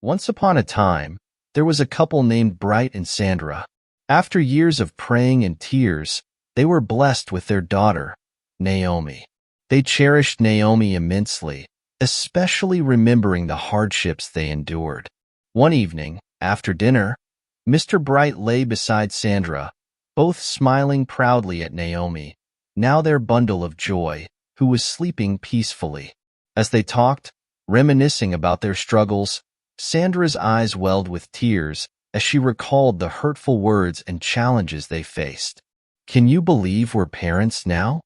Once upon a time, there was a couple named Bright and Sandra. After years of praying and tears, they were blessed with their daughter, Naomi. They cherished Naomi immensely, especially remembering the hardships they endured. One evening, after dinner, Mr. Bright lay beside Sandra, both smiling proudly at Naomi, now their bundle of joy, who was sleeping peacefully. As they talked, reminiscing about their struggles, Sandra's eyes welled with tears as she recalled the hurtful words and challenges they faced. "Can you believe we're parents now?"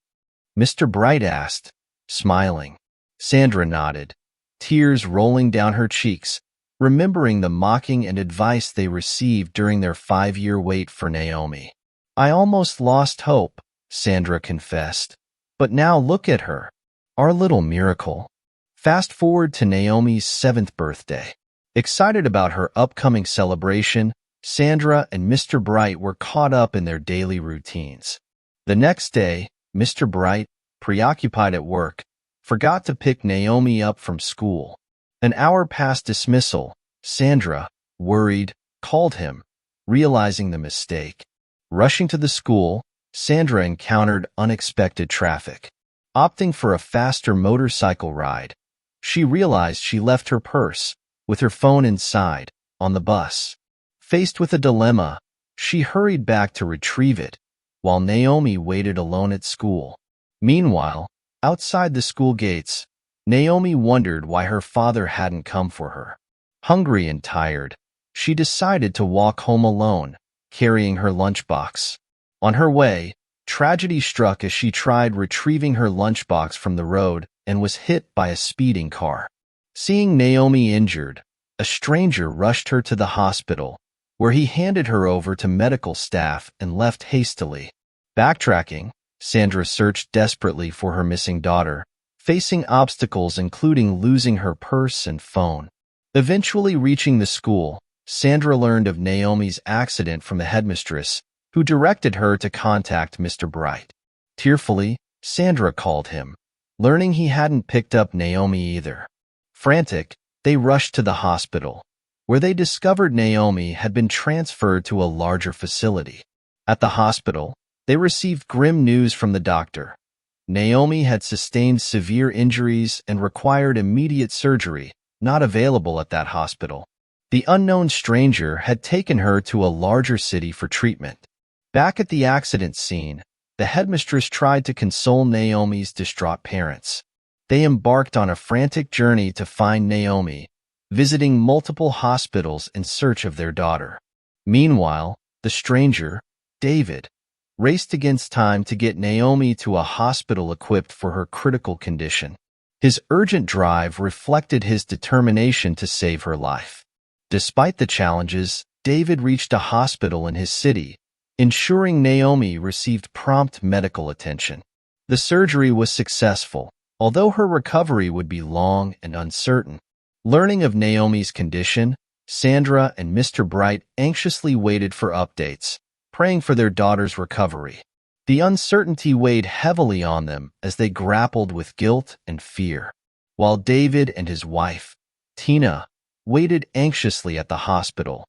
Mr. Bright asked, smiling. Sandra nodded, tears rolling down her cheeks, remembering the mocking and advice they received during their 5-year wait for Naomi. "I almost lost hope," Sandra confessed. "But now look at her, our little miracle." Fast forward to Naomi's 7th birthday. Excited about her upcoming celebration, Sandra and Mr. Bright were caught up in their daily routines. The next day, Mr. Bright, preoccupied at work, forgot to pick Naomi up from school. An hour past dismissal, Sandra, worried, called him, realizing the mistake. Rushing to the school, Sandra encountered unexpected traffic. Opting for a faster motorcycle ride, she realized she left her purse, with her phone inside, on the bus. Faced with a dilemma, she hurried back to retrieve it, while Naomi waited alone at school. Meanwhile, outside the school gates, Naomi wondered why her father hadn't come for her. Hungry and tired, she decided to walk home alone, carrying her lunchbox. On her way, tragedy struck as she tried retrieving her lunchbox from the road and was hit by a speeding car. Seeing Naomi injured, a stranger rushed her to the hospital, where he handed her over to medical staff and left hastily. Backtracking, Sandra searched desperately for her missing daughter, facing obstacles including losing her purse and phone. Eventually reaching the school, Sandra learned of Naomi's accident from the headmistress, who directed her to contact Mr. Bright. Tearfully, Sandra called him, learning he hadn't picked up Naomi either. Frantic, they rushed to the hospital, where they discovered Naomi had been transferred to a larger facility. At the hospital, they received grim news from the doctor. Naomi had sustained severe injuries and required immediate surgery, not available at that hospital. The unknown stranger had taken her to a larger city for treatment. Back at the accident scene, the headmistress tried to console Naomi's distraught parents. They embarked on a frantic journey to find Naomi, visiting multiple hospitals in search of their daughter. Meanwhile, the stranger, David, raced against time to get Naomi to a hospital equipped for her critical condition. His urgent drive reflected his determination to save her life. Despite the challenges, David reached a hospital in his city, ensuring Naomi received prompt medical attention. The surgery was successful, although her recovery would be long and uncertain. Learning of Naomi's condition, Sandra and Mr. Bright anxiously waited for updates, praying for their daughter's recovery. The uncertainty weighed heavily on them as they grappled with guilt and fear. While David and his wife, Tina, waited anxiously at the hospital,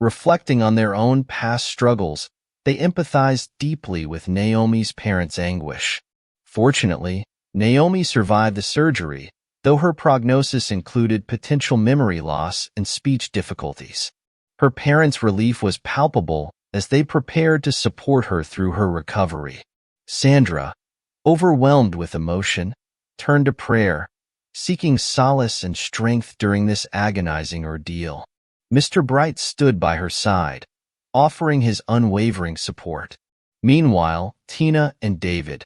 reflecting on their own past struggles, they empathized deeply with Naomi's parents' anguish. Fortunately, Naomi survived the surgery, though her prognosis included potential memory loss and speech difficulties. Her parents' relief was palpable as they prepared to support her through her recovery. Sandra, overwhelmed with emotion, turned to prayer, seeking solace and strength during this agonizing ordeal. Mr. Bright stood by her side, offering his unwavering support. Meanwhile, Tina and David,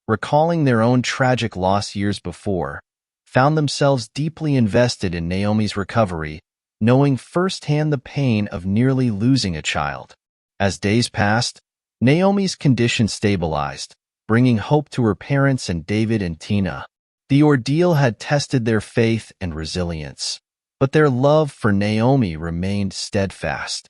recalling their own tragic loss years before, found themselves deeply invested in Naomi's recovery, knowing firsthand the pain of nearly losing a child. As days passed, Naomi's condition stabilized, bringing hope to her parents and David and Tina. The ordeal had tested their faith and resilience, but their love for Naomi remained steadfast.